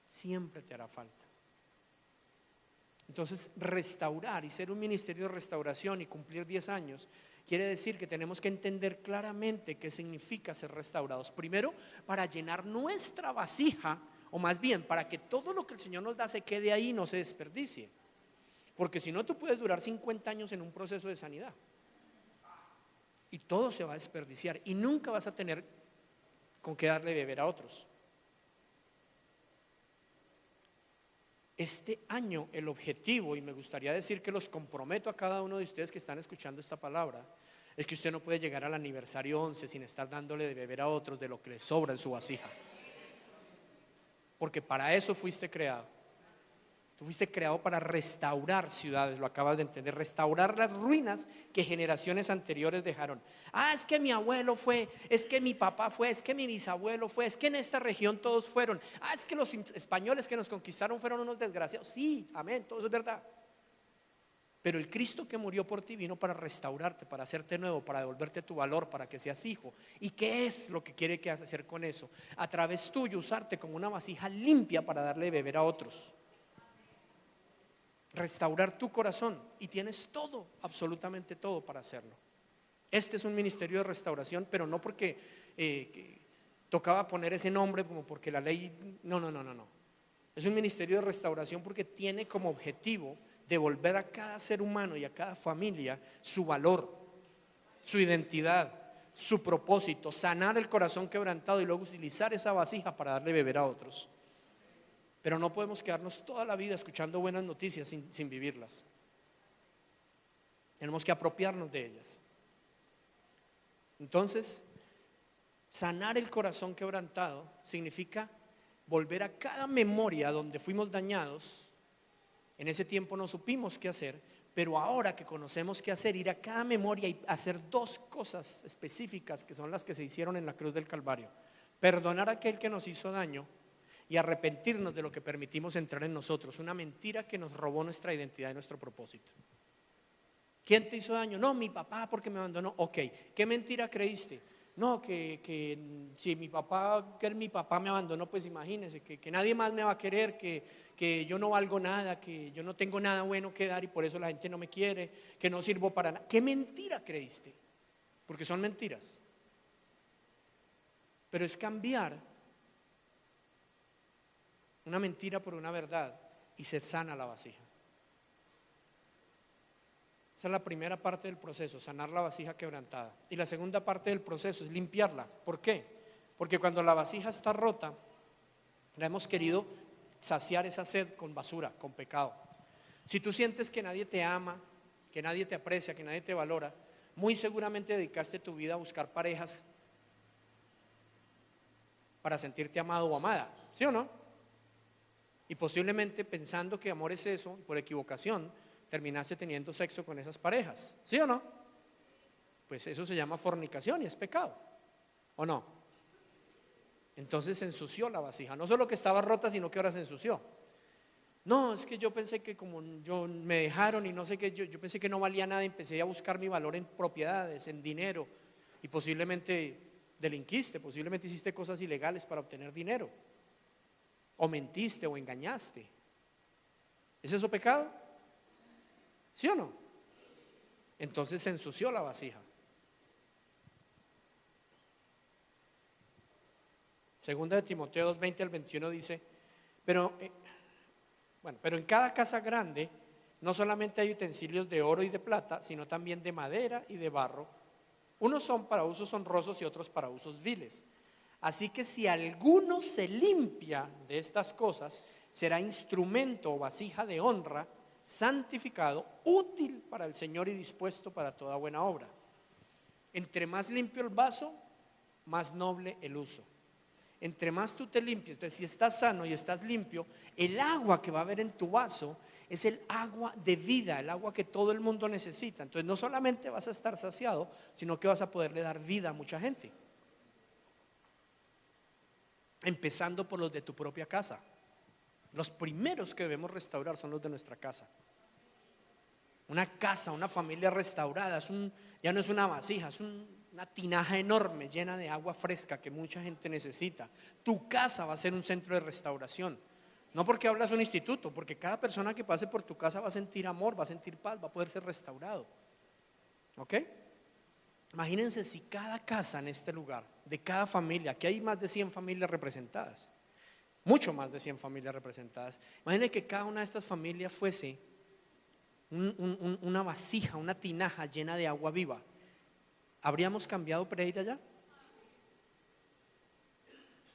siempre te hará falta. Entonces, restaurar y ser un ministerio de restauración y cumplir 10 años quiere decir que tenemos que entender claramente qué significa ser restaurados. Primero, para llenar nuestra vasija, o más bien para que todo lo que el Señor nos da se quede ahí y no se desperdicie. Porque si no, tú puedes durar 50 años en un proceso de sanidad y todo se va a desperdiciar y nunca vas a tener con qué darle de beber a otros. Este año el objetivo, y me gustaría decir que los comprometo a cada uno de ustedes que están escuchando esta palabra, es que usted no puede llegar al aniversario 11 sin estar dándole de beber a otros de lo que le sobra en su vasija. Porque para eso fuiste creado. Tú fuiste creado para restaurar ciudades, lo acabas de entender, restaurar las ruinas que generaciones anteriores dejaron. Es que mi abuelo fue, es que mi papá fue, es que mi bisabuelo fue, es que en esta región todos fueron. Es que los españoles que nos conquistaron fueron unos desgraciados. Sí, amén, todo eso es verdad. Pero el Cristo que murió por ti vino para restaurarte, para hacerte nuevo, para devolverte tu valor, para que seas hijo. ¿Y qué es lo que quiere hacer con eso? A través tuyo usarte como una vasija limpia para darle de beber a otros. Restaurar tu corazón, y tienes todo, absolutamente todo para hacerlo. Este es un ministerio de restauración, pero no porque que tocaba poner ese nombre como porque la ley, no. Es un ministerio de restauración porque tiene como objetivo devolver a cada ser humano y a cada familia su valor, su identidad, su propósito, sanar el corazón quebrantado y luego utilizar esa vasija para darle beber a otros. Pero no podemos quedarnos toda la vida escuchando buenas noticias sin vivirlas. Tenemos que apropiarnos de ellas. Entonces, sanar el corazón quebrantado significa volver a cada memoria donde fuimos dañados. En ese tiempo no supimos qué hacer, pero ahora que conocemos qué hacer, ir a cada memoria y hacer dos cosas específicas que son las que se hicieron en la cruz del Calvario: perdonar a aquel que nos hizo daño y arrepentirnos de lo que permitimos entrar en nosotros, una mentira que nos robó nuestra identidad y nuestro propósito. ¿Quién te hizo daño? No, mi papá, porque me abandonó. Ok, ¿qué mentira creíste? No, que si mi papá, que mi papá me abandonó, pues imagínese que nadie más me va a querer, que yo no valgo nada, que yo no tengo nada bueno que dar y por eso la gente no me quiere, que no sirvo para nada. ¿Qué mentira creíste? Porque son mentiras. Pero es cambiar una mentira por una verdad y se sana la vasija. Esa es la primera parte del proceso, sanar la vasija quebrantada. Y la segunda parte del proceso es limpiarla. ¿Por qué? Porque cuando la vasija está rota, la hemos querido saciar esa sed con basura, con pecado. Si tú sientes que nadie te ama, que nadie te aprecia, que nadie te valora, muy seguramente dedicaste tu vida a buscar parejas para sentirte amado o amada, ¿sí o no? Y posiblemente pensando que amor es eso, por equivocación terminaste teniendo sexo con esas parejas, ¿sí o no? Pues eso se llama fornicación y es pecado, ¿o no? Entonces se ensució la vasija, no solo que estaba rota, sino que ahora se ensució. No, es que yo pensé que como yo me dejaron y no sé qué, yo pensé que no valía nada y empecé a buscar mi valor en propiedades, en dinero, y posiblemente delinquiste, posiblemente hiciste cosas ilegales para obtener dinero, o mentiste o engañaste. ¿Es eso pecado? ¿Sí o no? Entonces se ensució la vasija. Segunda de Timoteo 2:20 al 21 dice: pero en cada casa grande no solamente hay utensilios de oro y de plata, sino también de madera y de barro. Unos son para usos honrosos y otros para usos viles. Así que si alguno se limpia de estas cosas, será instrumento o vasija de honra, santificado, útil para el Señor y dispuesto para toda buena obra. Entre más limpio el vaso, más noble el uso. Entre más tú te limpies, entonces si estás sano y estás limpio, el agua que va a haber en tu vaso es el agua de vida, el agua que todo el mundo necesita. Entonces no solamente vas a estar saciado, sino que vas a poderle dar vida a mucha gente. Empezando por los de tu propia casa. Los primeros que debemos restaurar son los de nuestra casa. Una casa, una familia restaurada ya no es una vasija, es una tinaja enorme llena de agua fresca que mucha gente necesita. Tu casa va a ser un centro de restauración. No porque hablas un instituto, porque cada persona que pase por tu casa va a sentir amor, va a sentir paz, va a poder ser restaurado. ¿Ok? Imagínense si cada casa en este lugar, de cada familia, que hay más de 100 familias representadas, mucho más de 100 familias representadas. Imagínense que cada una de estas familias fuese una vasija, una tinaja llena de agua viva. ¿Habríamos cambiado para ir allá?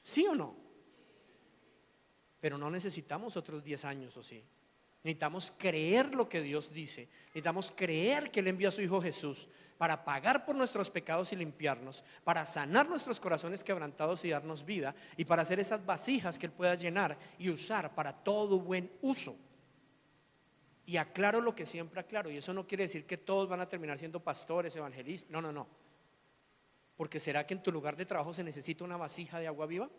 ¿Sí o no? Pero no necesitamos otros 10 años, ¿o sí? Necesitamos creer lo que Dios dice. Necesitamos creer que Él envió a su Hijo Jesús para pagar por nuestros pecados y limpiarnos, para sanar nuestros corazones quebrantados y darnos vida, y para hacer esas vasijas que Él pueda llenar y usar para todo buen uso. Y aclaro lo que siempre aclaro, y eso no quiere decir que todos van a terminar siendo pastores, evangelistas, no. Porque ¿será que en tu lugar de trabajo se necesita una vasija de agua viva?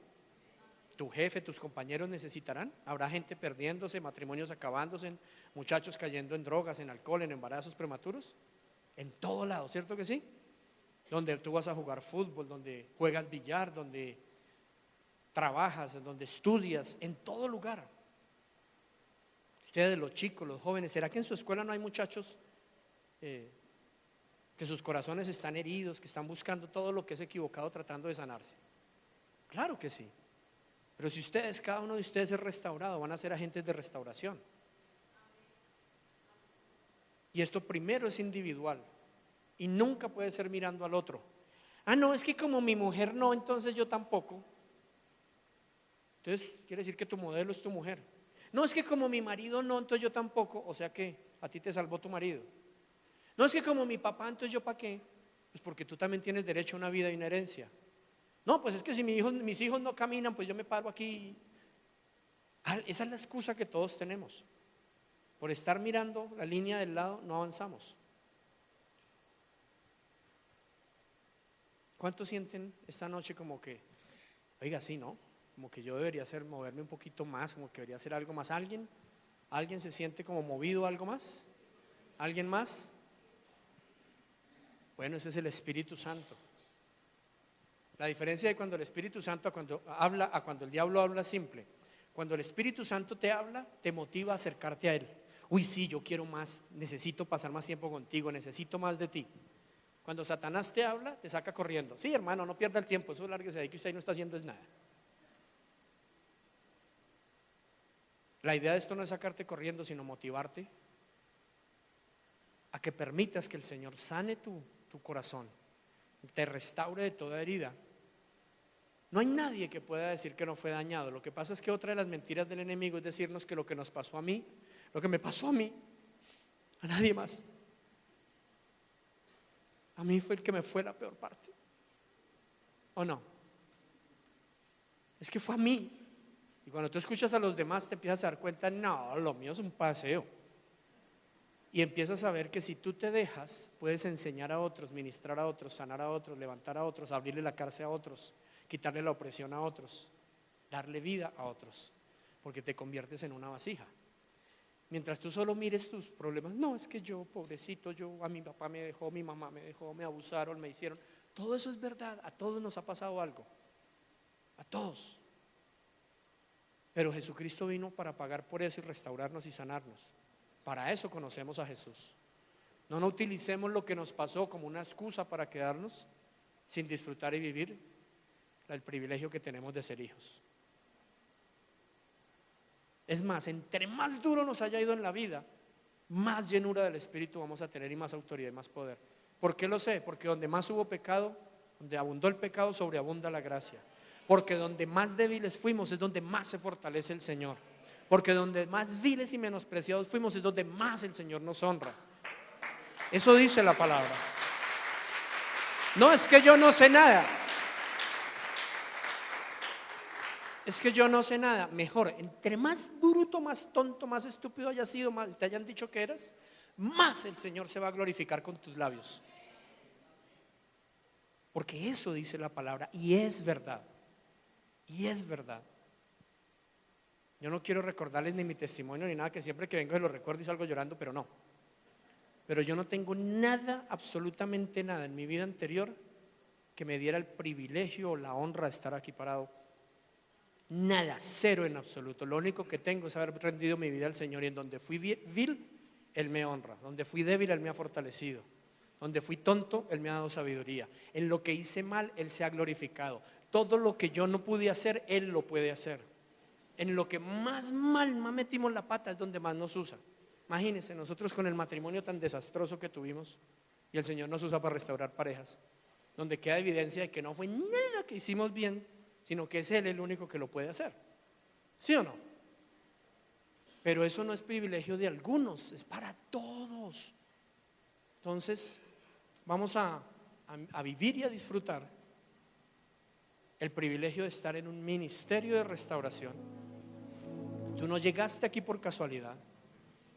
tu jefe, tus compañeros necesitarán. Habrá gente perdiéndose, matrimonios acabándose, muchachos cayendo en drogas, en alcohol, en embarazos prematuros. En todo lado, ¿cierto que sí? Donde tú vas a jugar fútbol, donde juegas billar, donde trabajas, donde estudias, en todo lugar. Ustedes, los chicos, los jóvenes, ¿será que en su escuela no hay muchachos que sus corazones están heridos, que están buscando todo lo que es equivocado tratando de sanarse? Claro que sí. Pero si ustedes, cada uno de ustedes es restaurado, van a ser agentes de restauración. Y esto primero es individual y nunca puede ser mirando al otro. No, es que como mi mujer no, entonces yo tampoco. Entonces quiere decir que tu modelo es tu mujer. No, es que como mi marido no, entonces yo tampoco. O sea que a ti te salvó tu marido. No, es que como mi papá, entonces yo ¿para qué? Pues porque tú también tienes derecho a una vida y una herencia. No, pues es que si mis hijos no caminan, pues yo me paro aquí. Esa es la excusa que todos tenemos. Por estar mirando la línea del lado no avanzamos. ¿Cuántos sienten esta noche como que, oiga, sí, ¿no? Como que yo debería moverme un poquito más, como que debería hacer algo más? ¿Alguien se siente como movido a algo más? ¿Alguien más? Bueno, ese es el Espíritu Santo. La diferencia de cuando el Espíritu Santo cuando habla a cuando el diablo habla es simple. Cuando el Espíritu Santo te habla, te motiva a acercarte a Él. Uy, sí, yo quiero más, necesito pasar más tiempo contigo, necesito más de ti. Cuando Satanás te habla, te saca corriendo. Sí, hermano, no pierda el tiempo, eso lárguese ahí, que usted no está haciendo es nada. La idea de esto no es sacarte corriendo, sino motivarte a que permitas que el Señor sane tu corazón, te restaure de toda herida. No hay nadie que pueda decir que no fue dañado. Lo que pasa es que otra de las mentiras del enemigo es decirnos que lo que nos pasó a mí, lo que me pasó a mí, a nadie más. A mí fue el que me fue la peor parte. ¿O no? Es que fue a mí. Y cuando tú escuchas a los demás te empiezas a dar cuenta, no, lo mío es un paseo. Y empiezas a ver que si tú te dejas, puedes enseñar a otros, ministrar a otros, sanar a otros, levantar a otros, abrirle la cárcel a otros, quitarle la opresión a otros, darle vida a otros, porque te conviertes en una vasija. Mientras tú solo mires tus problemas, no, es que yo, pobrecito, a mi papá me dejó, mi mamá me dejó, me abusaron, me hicieron. Todo eso es verdad, a todos nos ha pasado algo, a todos. Pero Jesucristo vino para pagar por eso y restaurarnos y sanarnos. Para eso conocemos a Jesús. No utilicemos lo que nos pasó como una excusa para quedarnos sin disfrutar y vivir el privilegio que tenemos de ser hijos. Es más, entre más duro nos haya ido en la vida, más llenura del Espíritu vamos a tener y más autoridad y más poder. ¿Por qué lo sé? Porque donde más hubo pecado, donde abundó el pecado, sobreabunda la gracia. Porque donde más débiles fuimos es donde más se fortalece el Señor. Porque donde más viles y menospreciados fuimos es donde más el Señor nos honra. Eso dice la palabra. No es que yo no sé nada. Es que yo no sé nada. Mejor, entre más bruto, más tonto, más estúpido hayas sido, más te hayan dicho que eres, más el Señor se va a glorificar con tus labios. Porque eso dice la palabra y es verdad. Y es verdad. Yo no quiero recordarles ni mi testimonio ni nada, que siempre que vengo se lo recuerdo y salgo llorando, pero no. Pero yo no tengo nada, absolutamente nada en mi vida anterior que me diera el privilegio o la honra de estar aquí parado. Nada, cero en absoluto. Lo único que tengo es haber rendido mi vida al Señor, y en donde fui vil, Él me honra. Donde fui débil, Él me ha fortalecido. Donde fui tonto, Él me ha dado sabiduría. En lo que hice mal, Él se ha glorificado. Todo lo que yo no pude hacer, Él lo puede hacer. En lo que más metimos la pata es donde más nos usa. Imagínense, nosotros con el matrimonio tan desastroso que tuvimos, y el Señor nos usa para restaurar parejas, donde queda evidencia de que no fue nada que hicimos bien, sino que es Él el único que lo puede hacer. ¿Sí o no? Pero eso no es privilegio de algunos, es para todos. Entonces vamos a vivir y a disfrutar el privilegio de estar en un ministerio de restauración. Tú no llegaste aquí por casualidad.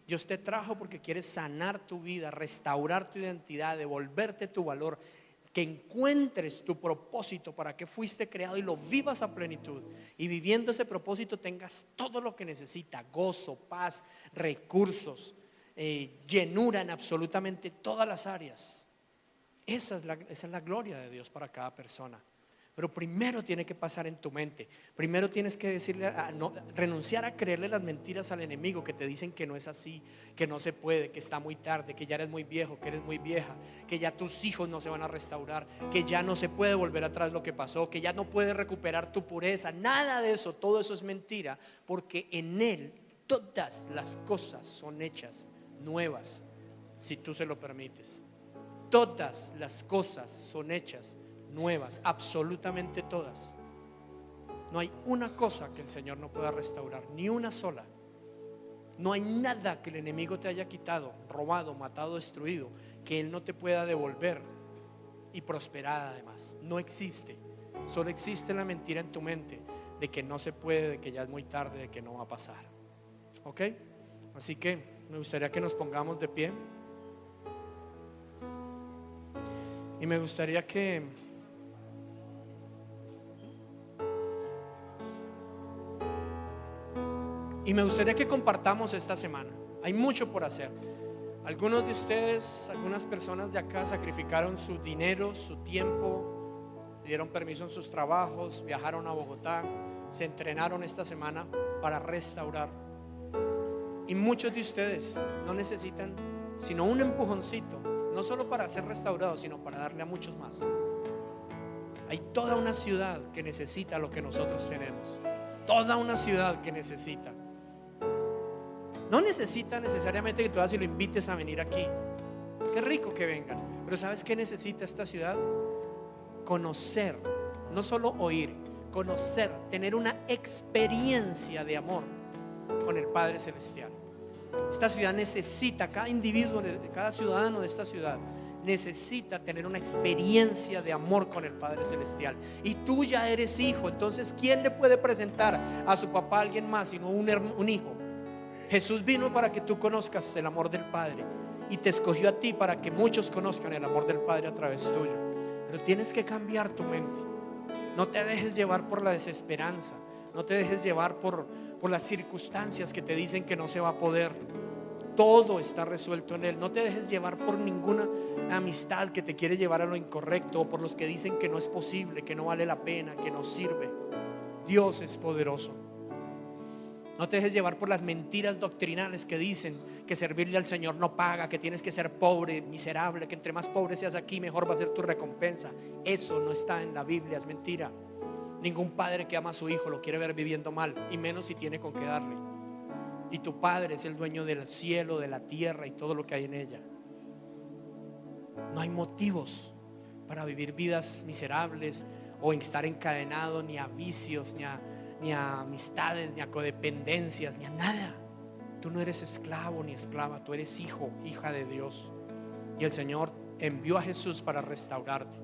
Dios te trajo porque quiere sanar tu vida, restaurar tu identidad, devolverte tu valor, que encuentres tu propósito, para que fuiste creado, y lo vivas a plenitud, y viviendo ese propósito tengas todo lo que necesitas: gozo, paz, recursos, llenura en absolutamente todas las áreas. Esa es la gloria de Dios para cada persona. Pero primero tiene que pasar en tu mente. Primero tienes que decirle renunciar a creerle las mentiras al enemigo que te dicen que no es así, que no se puede, que está muy tarde, que ya eres muy viejo, que eres muy vieja, que ya tus hijos no se van a restaurar, que ya no se puede volver atrás lo que pasó, que ya no puedes recuperar tu pureza. Nada de eso, todo eso es mentira, porque en Él todas las cosas son hechas nuevas, si tú se lo permites. Todas las cosas son hechas nuevas, absolutamente todas. No hay una cosa que el Señor no pueda restaurar, ni una sola. No hay nada que el enemigo te haya quitado, robado, matado, destruido, que Él no te pueda devolver y prosperar además. No existe. Solo existe la mentira en tu mente de que no se puede, de que ya es muy tarde, de que no va a pasar. ¿Ok? Así que me gustaría que nos pongamos de pie. Y me gustaría que compartamos esta semana. Hay mucho por hacer. Algunos de ustedes, algunas personas de acá sacrificaron su dinero, su tiempo, dieron permiso en sus trabajos, viajaron a Bogotá, se entrenaron esta semana para restaurar. Y muchos de ustedes no necesitan sino un empujoncito, no solo para ser restaurados, sino para darle a muchos más. Hay toda una ciudad que necesita lo que nosotros tenemos. Toda una ciudad que necesita. No necesita necesariamente que tú vas y lo invites a venir aquí. Qué rico que vengan. Pero ¿sabes qué necesita esta ciudad? Conocer, no solo oír, conocer, tener una experiencia de amor con el Padre Celestial. Esta ciudad necesita, cada individuo, cada ciudadano de esta ciudad necesita tener una experiencia de amor con el Padre Celestial. Y tú ya eres hijo, entonces ¿quién le puede presentar a su papá a alguien más sino un hijo? Jesús vino para que tú conozcas el amor del Padre, y te escogió a ti para que muchos conozcan el amor del Padre a través tuyo. Pero tienes que cambiar tu mente. No te dejes llevar por la desesperanza. No te dejes llevar por las circunstancias que te dicen que no se va a poder. Todo está resuelto en Él. No te dejes llevar por ninguna amistad que te quiere llevar a lo incorrecto, o por los que dicen que no es posible, que no vale la pena, que no sirve. Dios es poderoso. No te dejes llevar por las mentiras doctrinales que dicen que servirle al Señor no paga, que tienes que ser pobre, miserable, que entre más pobre seas aquí mejor va a ser tu recompensa. Eso no está en la Biblia, es mentira. Ningún padre que ama a su hijo lo quiere ver viviendo mal, y menos si tiene con qué darle. Y tu Padre es el dueño del cielo, de la tierra y todo lo que hay en ella. No hay motivos para vivir vidas miserables o en estar encadenado ni a vicios, ni a amistades, ni a codependencias, ni a nada. Tú no eres esclavo ni esclava, tú eres hijo, hija de Dios. Y el Señor envió a Jesús para restaurarte.